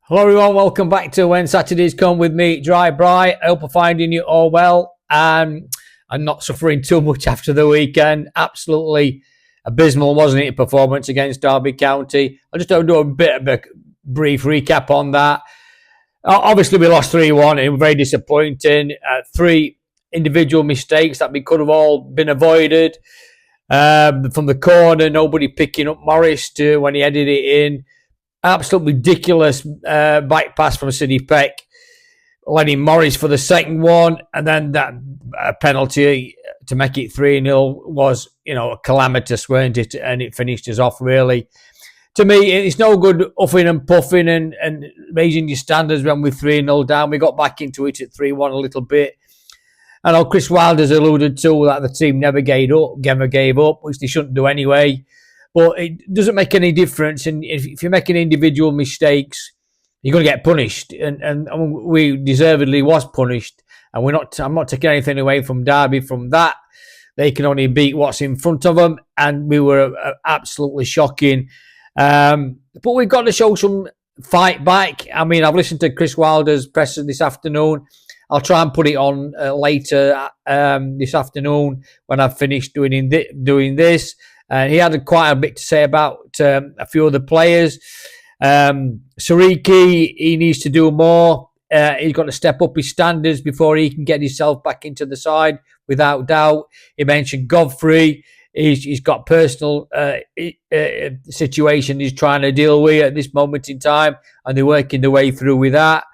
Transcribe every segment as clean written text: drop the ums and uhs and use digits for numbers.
Hello everyone, welcome back to When Saturdays Come with me, Dry Bry. I hope I'm finding you all well and not suffering too much after the weekend. Absolutely abysmal, wasn't it, performance against Derby County. I'll just do a bit of a brief recap on that. Obviously we lost 3-1 and it was very disappointing. Three individual mistakes that we could have all been avoided. From the corner, nobody picking up Morris when he headed it in. Absolutely ridiculous back pass from City Peck, letting Morris for the second one, and then that penalty to make it 3-0 was, calamitous, weren't it? And it finished us off, really. To me, it's no good huffing and puffing and raising your standards when we're 3-0 down. We got back into it at 3-1 a little bit. I know Chris Wilder's alluded to that the team never gave up, which they shouldn't do anyway. But it doesn't make any difference. And if you're making individual mistakes, you're going to get punished. And we deservedly was punished. And I'm not taking anything away from Derby from that. They can only beat what's in front of them. And we were absolutely shocking. But we've got to show some fight back. I mean, I've listened to Chris Wilder's presser this afternoon. I'll try and put it on later this afternoon when I've finished doing this. He had quite a bit to say about a few other players. Sariki, he needs to do more. He's got to step up his standards before he can get himself back into the side, without doubt. He mentioned Godfrey. He's got personal situation he's trying to deal with at this moment in time, and they're working their way through with that.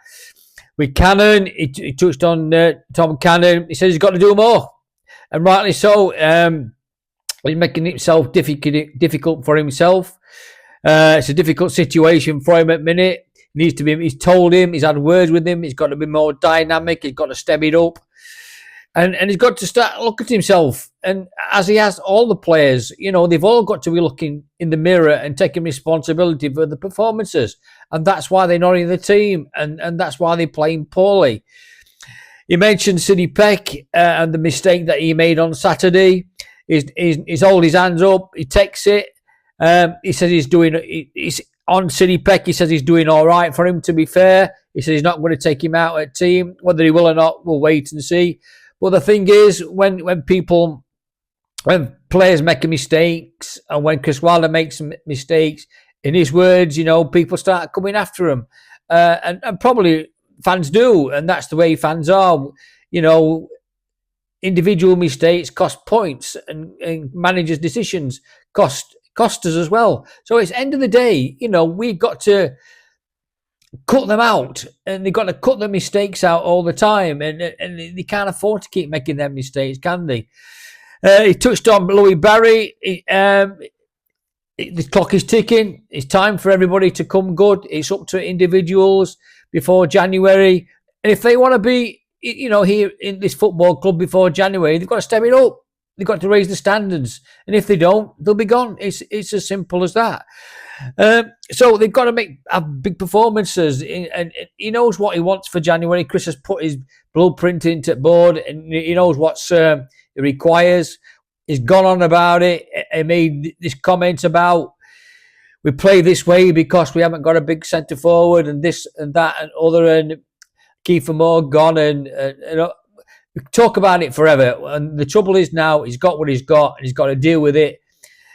With Cannon, he touched on Tom Cannon. He says he's got to do more, and rightly so. He's making himself difficult for himself. It's a difficult situation for him at the minute. He's told him, he's had words with him, he's got to be more dynamic, he's got to step it up. And he's got to start looking at himself. And as he has all the players, they've all got to be looking in the mirror and taking responsibility for the performances. And that's why they're not in the team. And that's why they're playing poorly. He mentioned City Peck and the mistake that he made on Saturday. He's hold his hands up. He takes it. He says he's on City Peck. He says he's doing all right for him, to be fair. He says he's not going to take him out at team. Whether he will or not, we'll wait and see. But the thing is, when players make mistakes, and when Chris Wilder makes mistakes, in his words, people start coming after him. And probably fans do. And that's the way fans are. Individual mistakes cost points, and managers' decisions cost us as well. So it's end of the day, we've got to cut them out, and they've got to cut the mistakes out all the time, and they can't afford to keep making them mistakes, can they? He touched on Louis Barry. The clock is ticking. It's time for everybody to come good. It's up to individuals before January, and if they want to be here in this football club before January, they've got to step it up. They've got to raise the standards. And if they don't, they'll be gone. It's as simple as that. So they've got to have big performances. And he knows what he wants for January. Chris has put his blueprint into board, and he knows what it requires. He's gone on about it. He made this comment about we play this way because we haven't got a big centre forward and this and that and other, and Kiefer Moore gone, and we talk about it forever. And the trouble is now he's got what he's got, and he's got to deal with it,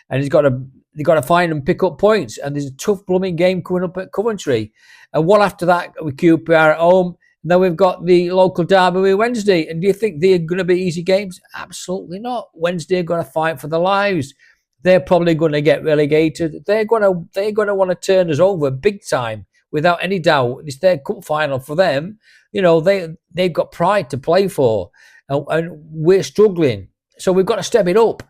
and they've got to find and pick up points. And there's a tough blooming game coming up at Coventry, and one after that with QPR at home. And then we've got the local derby Wednesday. And do you think they're going to be easy games? Absolutely not. Wednesday are going to fight for their lives. They're probably going to get relegated. They're going to want to turn us over big time. Without any doubt, it's their cup final for them. They've got pride to play for, and we're struggling. So we've got to step it up.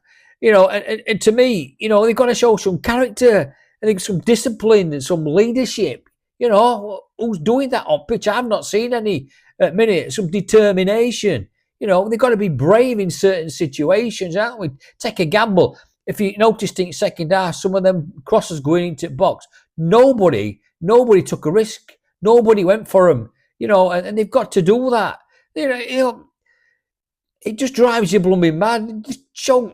And to me, they've got to show some character, I think, some discipline and some leadership. Who's doing that on pitch? I've not seen any at minute. Some determination. They've got to be brave in certain situations, aren't we? Take a gamble. If you noticed in second half, some of them crosses going into the box, nobody took a risk. Nobody went for them, and they've got to do that. It just drives you blooming mad. Just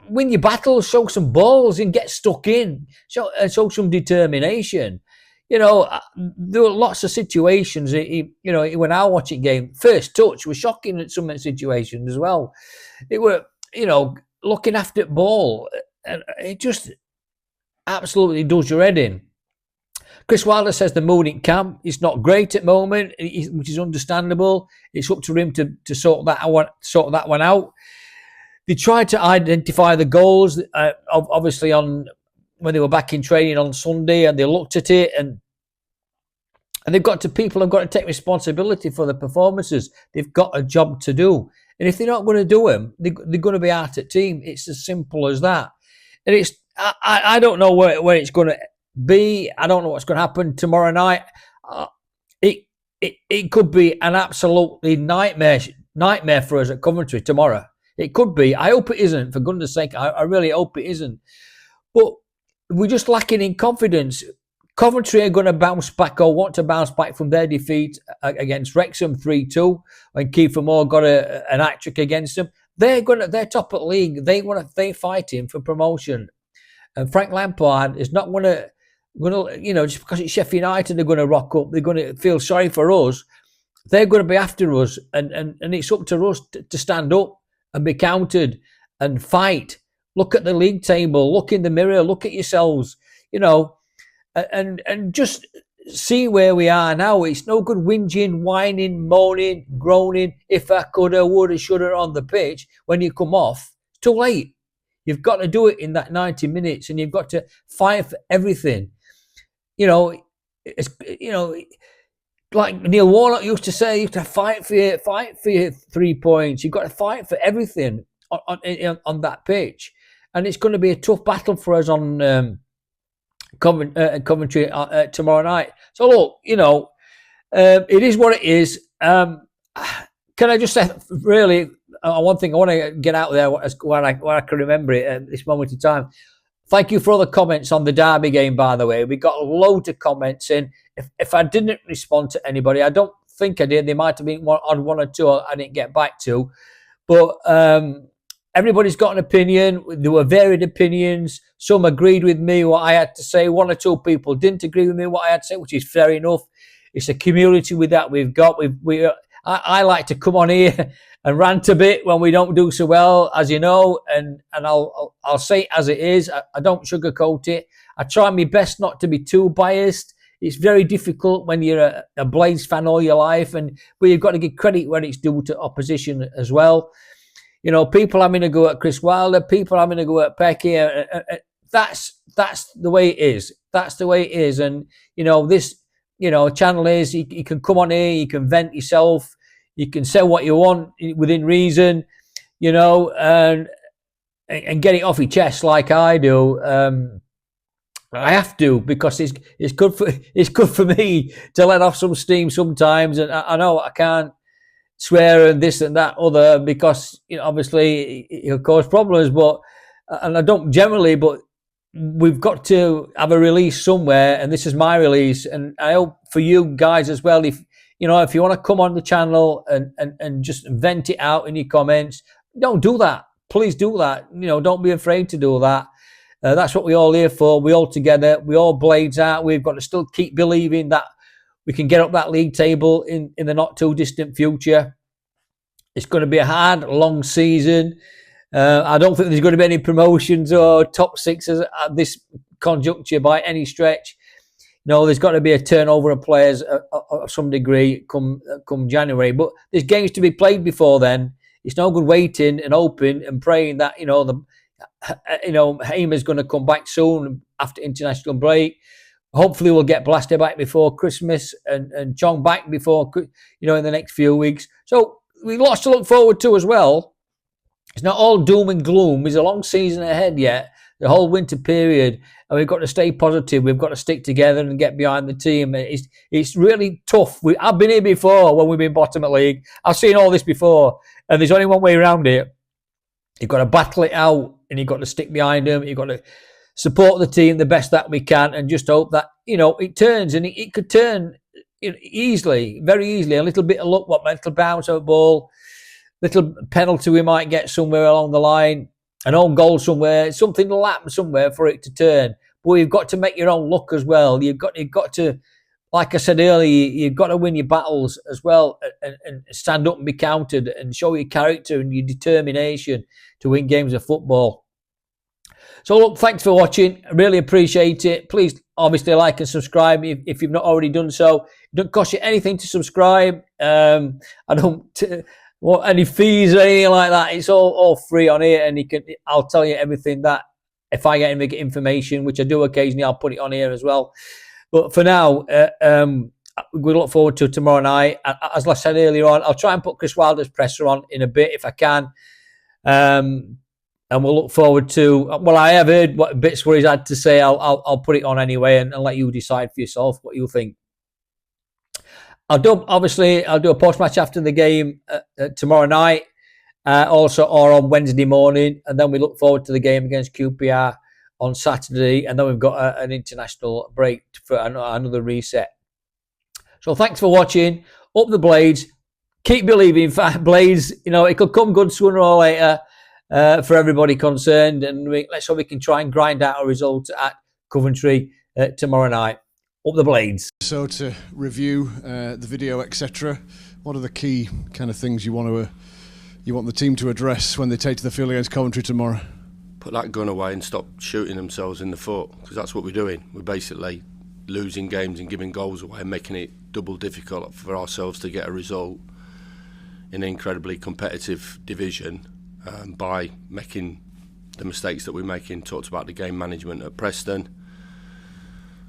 win your battles, show some balls, and get stuck in. Show some determination. there were lots of situations. When I watch it game, first touch was shocking at some situations as well. It were, looking after the ball, and it just absolutely does your head in. Chris Wilder says the mood in camp is not great at the moment, which is understandable. It's up to him to sort that one out. They tried to identify the goals, obviously when they were back in training on Sunday, and they looked at it, and people have got to take responsibility for the performances. They've got a job to do, and if they're not going to do them, they're going to be out at team. It's as simple as that. And I don't know where it's going to be. I don't know what's going to happen tomorrow night. It could be an absolutely nightmare for us at Coventry tomorrow. It could be. I hope it isn't. For goodness sake, I really hope it isn't. But we're just lacking in confidence. Coventry are going to bounce back, or want to bounce back from their defeat against Wrexham 3-2, when Kiefer Moore got an hat-trick against them. They're top of the league. They're fighting for promotion, and Frank Lampard is not going to just because it's Sheffield United, they're going to rock up. They're going to feel sorry for us. They're going to be after us, and it's up to us to stand up and be counted and fight. Look at the league table. Look in the mirror. Look at yourselves. And just see where we are now. It's no good whinging, whining, moaning, groaning. If I coulda, woulda, shoulda on the pitch. When you come off, it's too late. You've got to do it in that 90 minutes, and you've got to fight for everything. Like Neil Warnock used to say, you have to fight for your 3 points. You've got to fight for everything on that pitch, and it's going to be a tough battle for us on Coventry tomorrow night. So look, it is what it is. Can I just say, really, one thing I want to get out there where I can remember it at this moment in time. Thank you for all the comments on the Derby game, by the way. We got loads of comments in. If I didn't respond to anybody, I don't think I did. There might have been one or two I didn't get back to. But everybody's got an opinion. There were varied opinions. Some agreed with me, what I had to say. One or two people didn't agree with me, what I had to say, which is fair enough. It's a community with that we've got. I like to come on here and rant a bit when we don't do so well, as you know, and I'll say it as it is. I don't sugarcoat it. I try my best not to be too biased. It's very difficult when you're a Blades fan all your life, but you've got to give credit where it's due to opposition as well. People having to go at Chris Wilder, people having to go at Peck here. That's the way it is. That's the way it is. And this channel is you can come on here, you can vent yourself, you can say what you want within reason, and get it off your chest like I do. I have to, because it's good for me to let off some steam sometimes, and I know I can't swear and this and that other, because obviously it'll cause problems, and I don't generally, but we've got to have a release somewhere, and this is my release, and I hope for you guys as well, if you want to come on the channel and just vent it out in your comments, don't do that. Please do that. Don't be afraid to do that. That's what we're all here for. We all together. We all Blades out. We've got to still keep believing that we can get up that league table in the not too distant future. It's going to be a hard, long season. I don't think there's going to be any promotions or top sixes at this conjuncture by any stretch. There's got to be a turnover of players of some degree come January. But there's games to be played before then. It's no good waiting and hoping and praying that Hamer's going to come back soon after international break. Hopefully we'll get Blaster back before Christmas and Chong back before in the next few weeks. So we've lots to look forward to as well. It's not all doom and gloom. There's a long season ahead yet, the whole winter period, and we've got to stay positive. We've got to stick together and get behind the team. It's really tough. I've been here before when we've been bottom of the league. I've seen all this before, and there's only one way around it. You've got to battle it out, and you've got to stick behind them. You've got to support the team the best that we can, and just hope that it turns, and it could turn easily, very easily. A little bit of luck, a little bounce of a ball, little penalty we might get somewhere along the line, an own goal somewhere, something will happen somewhere for it to turn. but you've got to make your own luck as well. You've got to, like I said earlier, you've got to win your battles as well, and stand up and be counted, and show your character and your determination to win games of football. So look, thanks for watching. I really appreciate it. Please, obviously, like and subscribe if you've not already done so. It doesn't cost you anything to subscribe. I don't want any fees or anything like that. It's all free on here, and I'll tell you everything that if I get any information, which I do occasionally, I'll put it on here as well. But for now, we look forward to tomorrow night. As I said earlier on, I'll try and put Chris Wilder's presser on in a bit if I can. And we'll look forward to. Well, I have heard what bits where he's had to say. I'll put it on anyway, and let you decide for yourself what you think. I'll do a post match after the game tomorrow night, also or on Wednesday morning, and then we look forward to the game against QPR on Saturday, and then we've got an international break for another reset. So thanks for watching. Up the Blades. Keep believing, Blades. You know, it could come good sooner or later. For everybody concerned, and let's hope we can try and grind out a result at Coventry tomorrow night. Up the Blades. So to review the video, etc., what are the key kind of things you want the team to address when they take to the field against Coventry tomorrow? Put that gun away and stop shooting themselves in the foot, because that's what we're doing. We're basically losing games and giving goals away and making it double difficult for ourselves to get a result in an incredibly competitive division. By making the mistakes that we're making. Talked about the game management at Preston.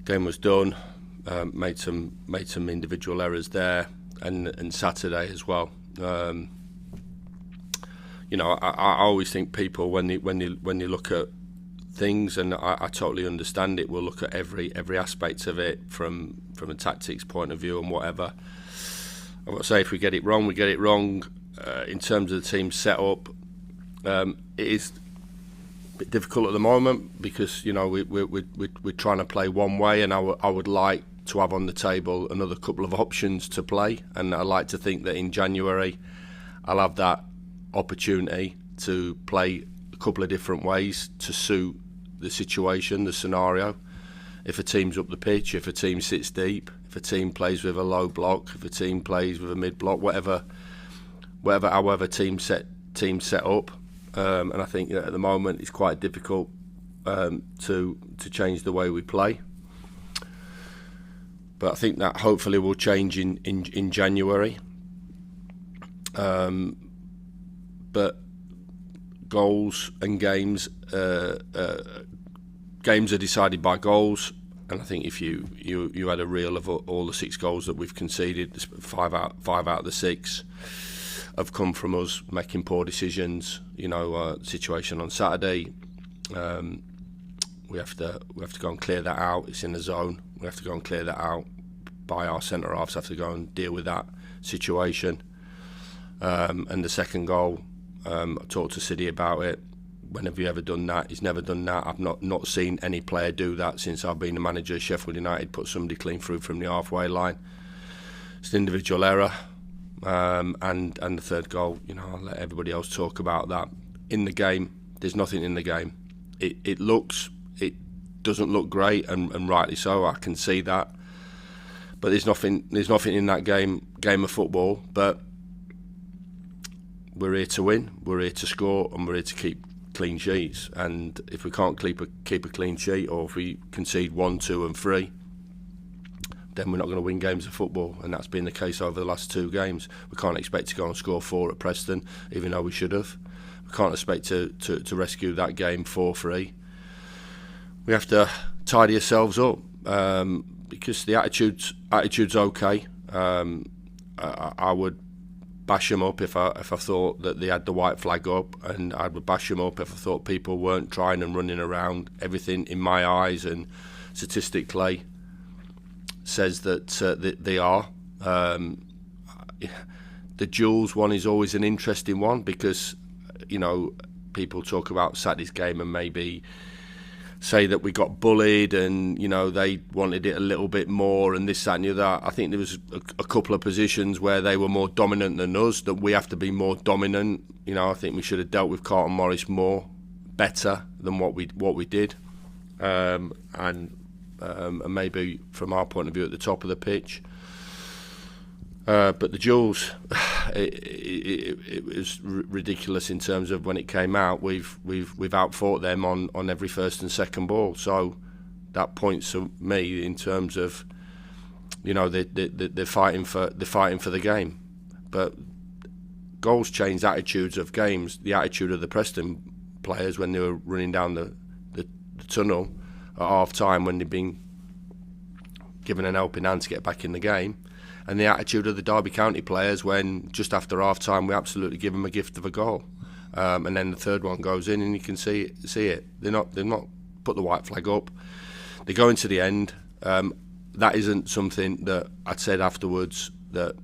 Game was done. Made some individual errors there, and Saturday as well. You know, I always think people when they look at things, and I totally understand it, will look at every aspect of it from a tactics point of view and whatever. I've got to say, if we get it wrong, we get it wrong. In terms of the team set up. It is a bit difficult at the moment because, you know, we're trying to play one way, and I would like to have on the table another couple of options to play, and I like to think that in January I'll have that opportunity to play a couple of different ways to suit the situation, the scenario. If a team's up the pitch, if a team sits deep, if a team plays with a low block, if a team plays with a mid block, however team set up. And I think that at the moment it's quite difficult to change the way we play. But I think that hopefully will change in January. But goals and games are decided by goals. And I think if you had a reel of all the 6 goals that we've conceded, 5 out of the 6 have come from us making poor decisions. You know, situation on Saturday, we have to go and clear that out. It's in the zone. We have to go and clear that out. By our centre halves have to go and deal with that situation. And the second goal, I talked to City about it. When have you ever done that? He's never done that. I've not seen any player do that since I've been the manager of Sheffield United. Put somebody clean through from the halfway line. It's an individual error. And the third goal, you know, I'll let everybody else talk about that. In the game, there's nothing in the game. It doesn't look great, and rightly so. I can see that, but there's nothing in that game of football. But we're here to win, we're here to score, and we're here to keep clean sheets. And if we can't keep a clean sheet, or if we concede 1, 2, and 3. Then we're not going to win games of football, and that's been the case over the last 2 games. We can't expect to go and score 4 at Preston, even though we should have. We can't expect to rescue that game 4-3. We have to tidy ourselves up because the attitude's okay. I would bash them up if I thought that they had the white flag up, and I would bash them up if I thought people weren't trying and running around. Everything in my eyes and statistically says that they are. The Jules one is always an interesting one because, you know, people talk about Saturday's game and maybe say that we got bullied and, you know, they wanted it a little bit more and this, that and the other. I think there was a couple of positions where they were more dominant than us, that we have to be more dominant. You know, I think we should have dealt with Carlton Morris better than what we did. and maybe from our point of view at the top of the pitch. But the duels, it was ridiculous in terms of when it came out. We've outfought them on every first and second ball. So that points to me in terms of, you know, they're fighting for the game. But goals change attitudes of games. The attitude of the Preston players when they were running down the tunnel at half time, when they'd been given an helping hand to get back in the game, and the attitude of the Derby County players when just after half time we absolutely give them a gift of a goal, and then the third one goes in and you can see it. They're not put the white flag up. They go into the end. That isn't something that I'd said afterwards that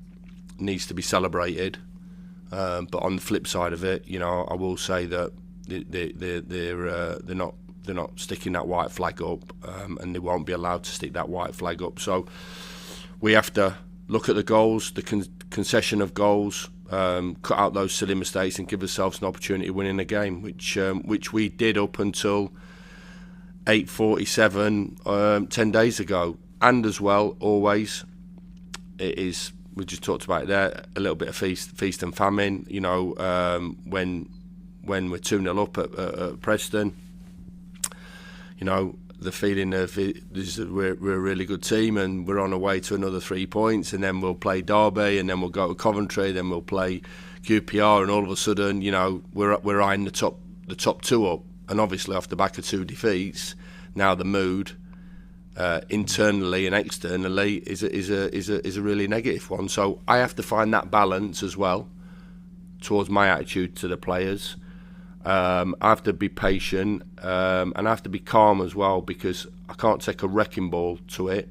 needs to be celebrated. But on the flip side of it, you know, I will say that they're not sticking that white flag up, and they won't be allowed to stick that white flag up. So we have to look at the goals, the concession of goals, cut out those silly mistakes, and give ourselves an opportunity of winning a game, which we did up until 8:47 10 days ago. And as well, always, it is. We just talked about it there, a little bit of feast and famine. You know, when we're 2-0 up at Preston, you know, the feeling of we're a really good team and we're on our way to another 3 points, and then we'll play Derby, and then we'll go to Coventry, then we'll play QPR, and all of a sudden, you know, we're eyeing the top two up, and obviously off the back of 2 defeats, now the mood internally and externally is a really negative one. So I have to find that balance as well towards my attitude to the players. I have to be patient, and I have to be calm as well, because I can't take a wrecking ball to it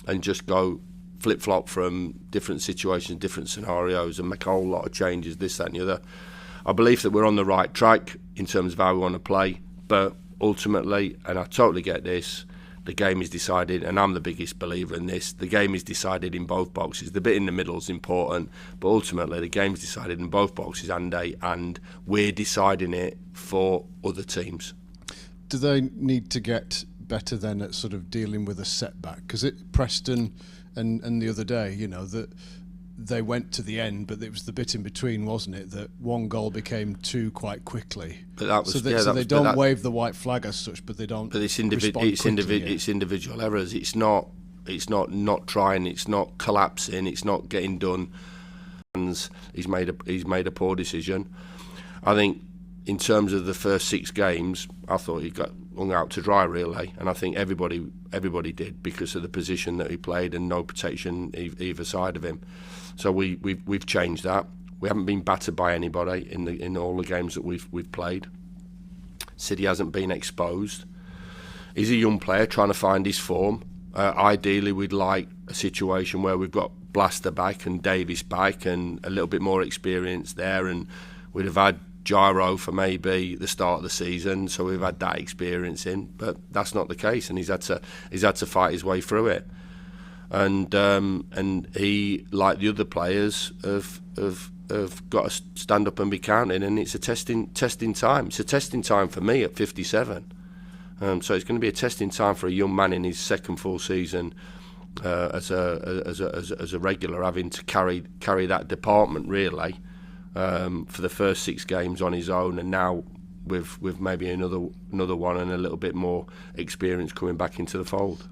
and just go flip-flop from different situations, different scenarios, and make a whole lot of changes, this, that and the other. I believe that we're on the right track in terms of how we want to play, but ultimately, and I totally get this, the game is decided, and I'm the biggest believer in this, the game is decided in both boxes. The bit in the middle is important, but ultimately the game is decided in both boxes, and we're deciding it for other teams. Do they need to get better then at sort of dealing with a setback? Because Preston and the other day, you know, that they went to the end, but it was the bit in between, wasn't it, that one goal became 2 quite quickly. But that was, they don't wave the white flag as such, but they don't. But it's individual errors. It's not trying. It's not collapsing. It's not getting done. He's made a poor decision. I think in terms of the first 6 games, I thought he got hung out to dry really, and I think everybody did, because of the position that he played and no protection either side of him. So we've changed that. We haven't been battered by anybody in all the games that we've played. City hasn't been exposed. He's a young player trying to find his form. Ideally, we'd like a situation where we've got Blaster back and Davis back and a little bit more experience there, and we'd have had Gyro for maybe the start of the season, so we've had that experience in, but that's not the case, and he's had to fight his way through it. And he, like the other players, have got to stand up and be counted, and it's a testing time. It's a testing time for me at 57. So it's going to be a testing time for a young man in his second full season as a regular, having to carry that department really for the first 6 games on his own, and now with maybe another one and a little bit more experience coming back into the fold.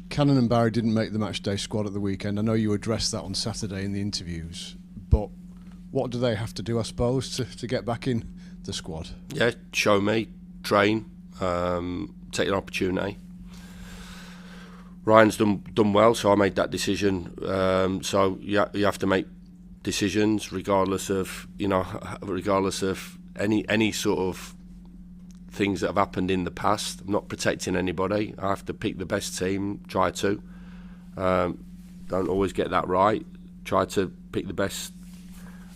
Cannon and Barry didn't make the matchday squad at the weekend. I know you addressed that on Saturday in the interviews, but what do they have to do, I suppose, to get back in the squad? Yeah, show me, train, take an opportunity. Ryan's done well, so I made that decision. So you have to make decisions regardless of any sort of things that have happened in the past. I'm not protecting anybody. I have to pick the best team, try to. Don't always get that right. Try to pick the best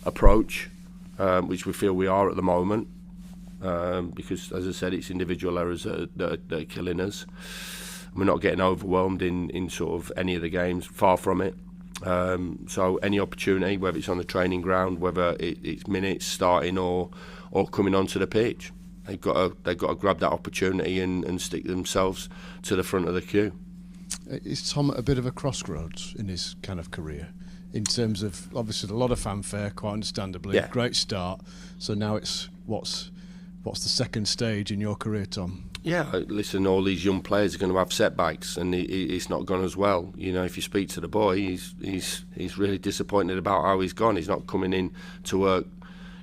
approach, which we feel we are at the moment, because, as I said, it's individual errors that are killing us. We're not getting overwhelmed in sort of any of the games, far from it. So any opportunity, whether it's on the training ground, whether it's minutes starting or coming onto the pitch, they've got to grab that opportunity and stick themselves to the front of the queue. Is Tom at a bit of a crossroads in his kind of career, in terms of obviously a lot of fanfare, quite understandably, great start. So now it's what's the second stage in your career, Tom? Yeah, listen, all these young players are going to have setbacks, and it's not gone as well. You know, if you speak to the boy, he's really disappointed about how he's gone. He's not coming in to work,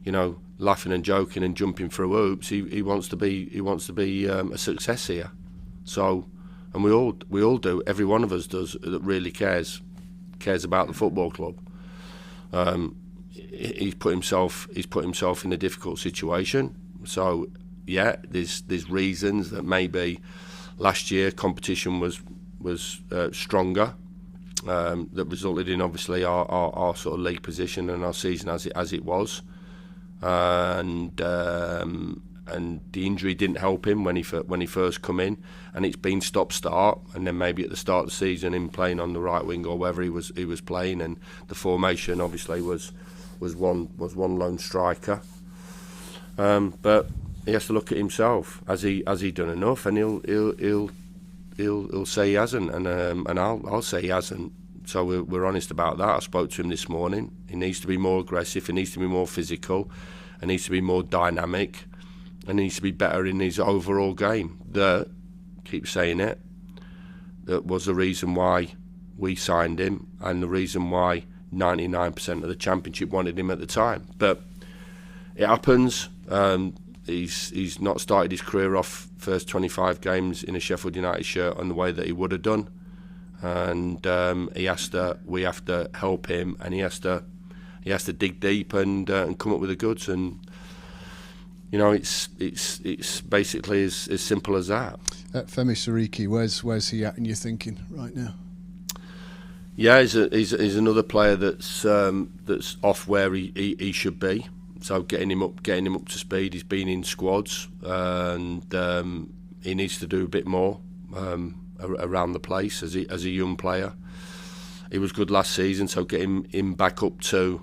you know, laughing and joking and jumping through hoops. He wants to be a success here. So, and we all do. Every one of us does that really cares about the football club. He's put himself in a difficult situation. So. Yeah, there's reasons that maybe last year competition was stronger, that resulted in obviously our sort of league position and our season as it was, and the injury didn't help him when he first come in, and it's been stop-start, and then maybe at the start of the season him playing on the right wing or wherever he was playing, and the formation obviously was one lone striker, but. He has to look at himself. Has he done enough? And he'll say he hasn't, and I'll say he hasn't. So we're honest about that. I spoke to him this morning. He needs to be more aggressive. He needs to be more physical. He needs to be more dynamic. And he needs to be better in his overall game. Keep saying it. That was the reason why we signed him, and the reason why 99% of the Championship wanted him at the time. But it happens. He's not started his career off first 25 games in a Sheffield United shirt on the way that he would have done, and we have to help him, and he has to dig deep and come up with the goods, and you know it's basically as simple as that. Femi Siriki, where's he at in your thinking right now? Yeah, he's another player that's off where he should be. So getting him up to speed. He's been in squads, and he needs to do a bit more around the place as a young player. He was good last season, so getting him back up to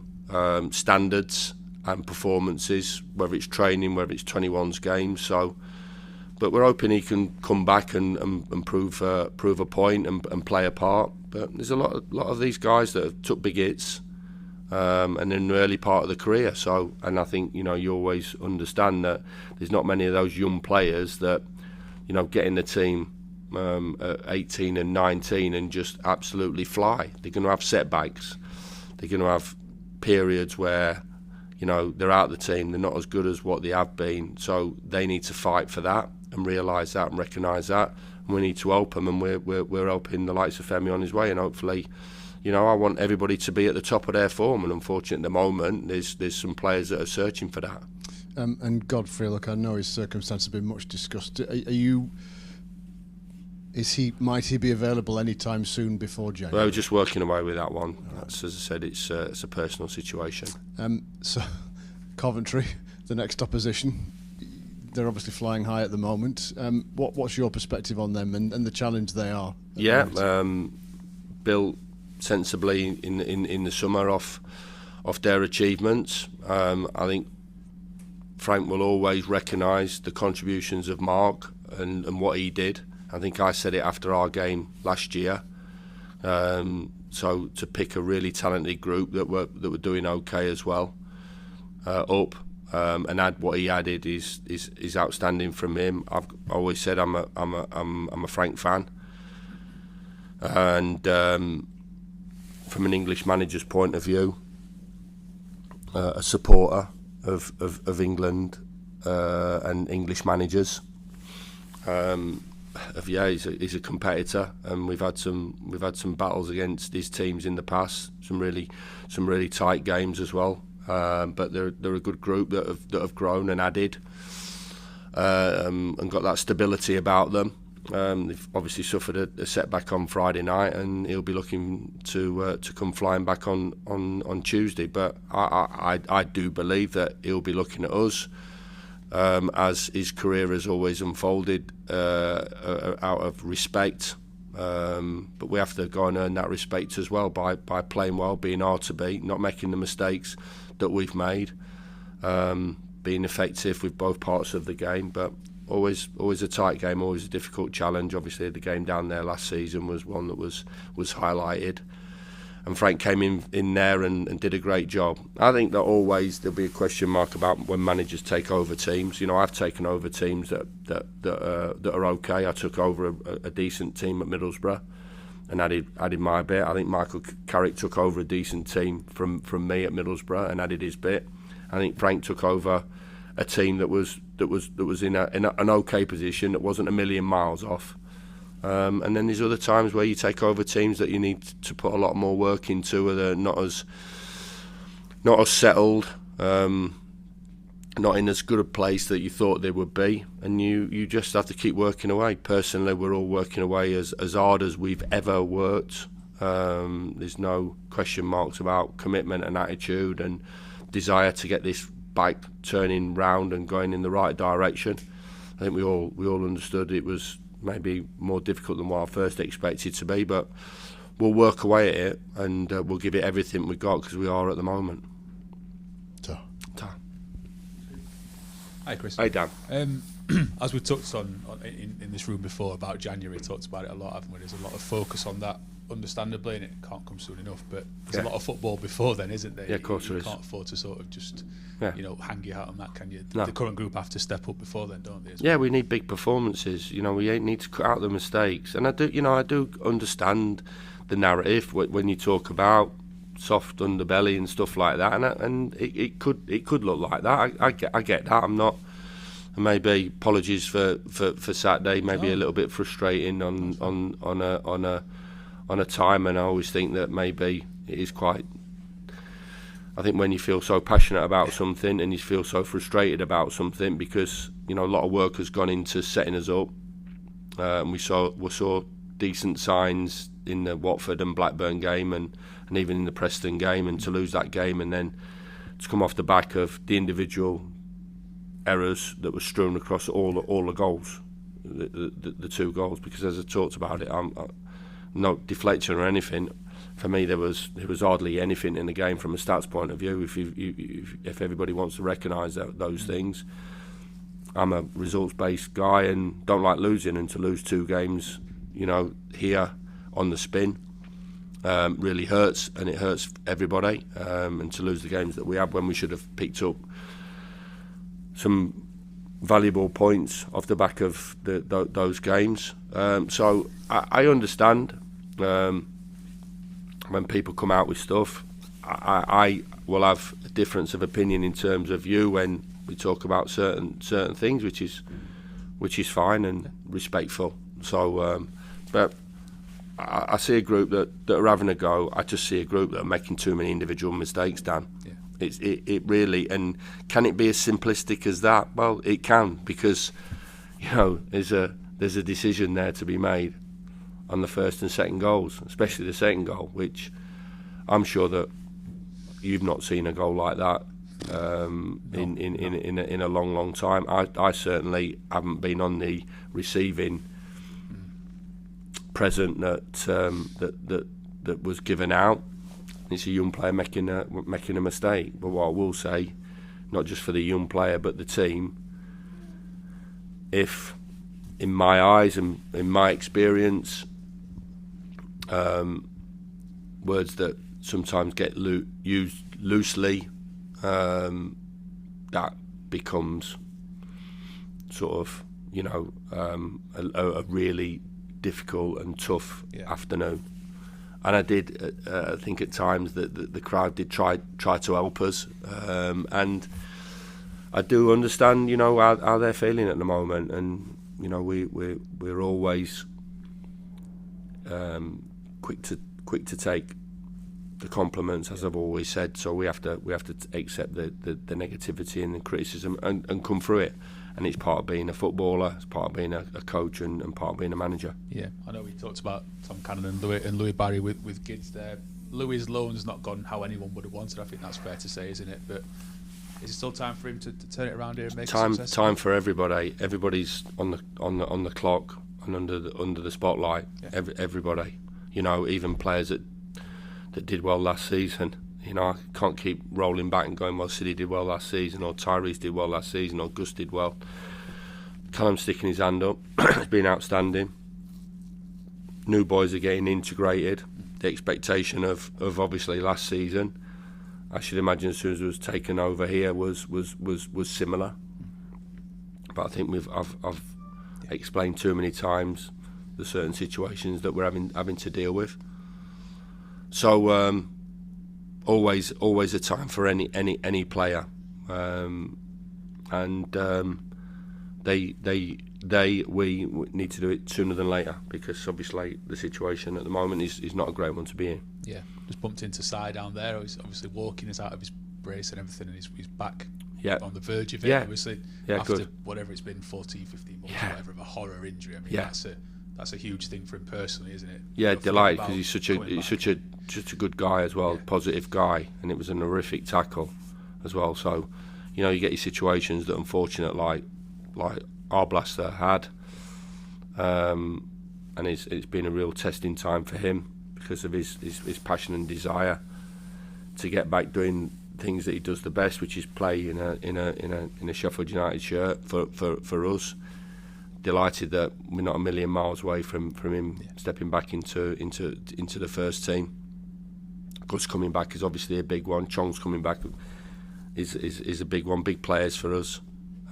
standards and performances, whether it's training, whether it's 21s games. So, but we're hoping he can come back and prove a point and play a part. But there's a lot of these guys that have took big hits. And in the early part of the career, and I think you always understand that there's not many of those young players that get in the team at 18 and 19 and just absolutely fly. They're going to have setbacks. They're going to have periods where they're out of the team. They're not as good as what they have been. So they need to fight for that and realise that and recognise that. And we need to help them, and we're helping the likes of Femi on his way, and hopefully. I want everybody to be at the top of their form, and unfortunately at the moment there's some players that are searching for that. And Godfrey, look, I know his circumstances have been much discussed. Might he be available anytime soon before January? Well, we're just working away with that one. That's, as I said, it's a personal situation. So Coventry, the next opposition, they're obviously flying high at the moment. What's your perspective on them and the challenge they are? Yeah, built sensibly in the summer off their achievements. I think Frank will always recognise the contributions of Mark and what he did. I think I said it after our game last year. So to pick a really talented group that were doing okay as well and add what he added is outstanding from him. I've always said I'm a Frank fan, and from an English manager's point of view, a supporter of England and English managers. He's a competitor, and we've had some battles against his teams in the past. Some really tight games as well. But they're a good group that have grown and added, and got that stability about them. They've obviously suffered a setback on Friday night, and he'll be looking to come flying back on Tuesday. But I do believe that he'll be looking at us as his career has always unfolded out of respect. But we have to go and earn that respect as well by playing well, being hard to beat, not making the mistakes that we've made. being effective with both parts of the game, but always a tight game, always a difficult challenge. Obviously, the game down there last season was one that was highlighted, and Frank came in there and did a great job. I think that always there'll be a question mark about when managers take over teams. I've taken over teams that are okay. I took over a decent team at Middlesbrough and added my bit. I think Michael Carrick took over a decent team from me at Middlesbrough and added his bit. I think Frank took over a team that was in an okay position, that wasn't a million miles off. And then there's other times where you take over teams that you need to put a lot more work into, they're not as settled, not in as good a place that you thought they would be, and you just have to keep working away. Personally, we're all working away as hard as we've ever worked. There's no question marks about commitment and attitude and desire to get this bike turning round and going in the right direction. I think we all understood it was maybe more difficult than what I first expected to be, but we'll work away at it and we'll give it everything we got, because we are at the moment. Hi Chris. Hey Dan. As we touched on in this room before about January, talked about it a lot, haven't we? There's a lot of focus on that, understandably, and it can't come soon enough, but there's a lot of football before then, isn't there? Yeah, of course there is. You can't afford to sort of just hang your hat on that, can you? No. The current group have to step up before then, don't they? Yeah, we need big performances. We need to cut out the mistakes, and I do understand the narrative when you talk about soft underbelly and stuff like that, and it could look like that. I get that. I'm not. Maybe apologies for Saturday. Maybe a little bit frustrating on a time, and I always think that maybe it is quite. I think when you feel so passionate about something and you feel so frustrated about something, because a lot of work has gone into setting us up. And we saw decent signs in the Watford and Blackburn game, and even in the Preston game, and to lose that game and then to come off the back of the individual errors that were strewn across all the goals, the two goals. Because as I talked about it, I'm no deflection or anything. For me, there was hardly anything in the game from a stats point of view. If everybody wants to recognise those things, I'm a results-based guy and don't like losing. And to lose two games, here on the spin, really hurts, and it hurts everybody. And to lose the games that we had when we should have picked up some valuable points off the back of those games. So I understand when people come out with stuff. I will have a difference of opinion in terms of you when we talk about certain things, which is fine and respectful. So, but I see a group that are having a go. I just see a group that are making too many individual mistakes, Dan. Yeah. It really, and can it be as simplistic as that? Well, it can, because there's a decision there to be made on the first and second goals, especially the second goal, which I'm sure that you've not seen a goal like that in a long time. I certainly haven't been on the receiving present that was given out. It's a young player making a mistake. But what I will say, not just for the young player but the team, if in my eyes and in my experience, words that sometimes get used loosely, that becomes sort of a really difficult and tough afternoon. And I did think at times that the crowd did try to help us, and I do understand how they're feeling at the moment, and we're always quick to take the compliments, as I've always said. So we have to accept the negativity and the criticism and come through it. And it's part of being a footballer, it's part of being a coach, and part of being a manager. Yeah, I know we talked about Tom Cannon and Louis Barry with Gids there. Louis' loan's not gone how anyone would have wanted. I think that's fair to say, isn't it? But is it still time for him to turn it around here and make a success? Time for everybody. Everybody's on the clock and under the spotlight. Yeah. Everybody, even players that did well last season. You know, I can't keep rolling back and going, well, City did well last season, or Tyrese did well last season, or Gus did well. Callum's sticking his hand up. It's been outstanding. New boys are getting integrated. The expectation of obviously last season, I should imagine as soon as it was taken over here, was similar. But I think I've explained too many times the certain situations that we're having to deal with. So always a time for any player, we need to do it sooner than later, because obviously the situation at the moment is not a great one to be in. Yeah, just bumped into Si down there. He's obviously walking us out of his brace and everything, and he's back on the verge of it. Yeah. Obviously, Yeah, after good. Whatever it's been, 14, 15 months, Yeah. or whatever, of a horror injury. I mean, Yeah. that's a huge thing for him personally, isn't it? Yeah, You know, delighted, about because he's coming back. such a good guy as well, positive guy, and it was an horrific tackle as well. So, you know, you get your situations that unfortunate like Arblaster had, and it's been a real testing time for him because of his passion and desire to get back doing things that he does the best, which is play in a Sheffield United shirt for us. Delighted that we're not a million miles away from him stepping back into the first team. Gus coming back is obviously a big one. Chong's coming back is a big one. Big players for us,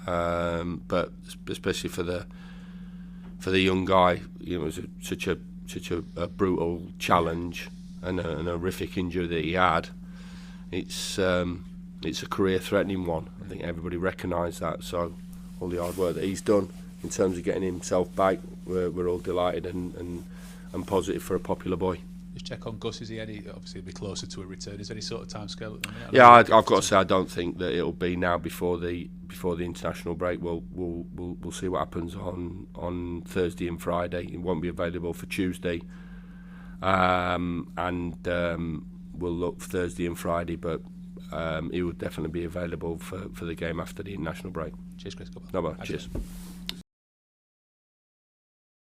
but especially for the young guy, you know, it was such a brutal challenge and an horrific injury that he had. It's a career-threatening one. I think everybody recognised that. So all the hard work that he's done in terms of getting himself back, we're all delighted and positive for a popular boy. Just check on Gus. Is he obviously he'll be closer to a return? Is there any sort of timescale at the minute? Yeah, I've got to say I don't think that it'll be now before the international break. We'll see what happens on Thursday and Friday. It won't be available for Tuesday, and we'll look for Thursday and Friday, but it will definitely be available for the game after the international break. Cheers, Chris. Go on. No, but cheers.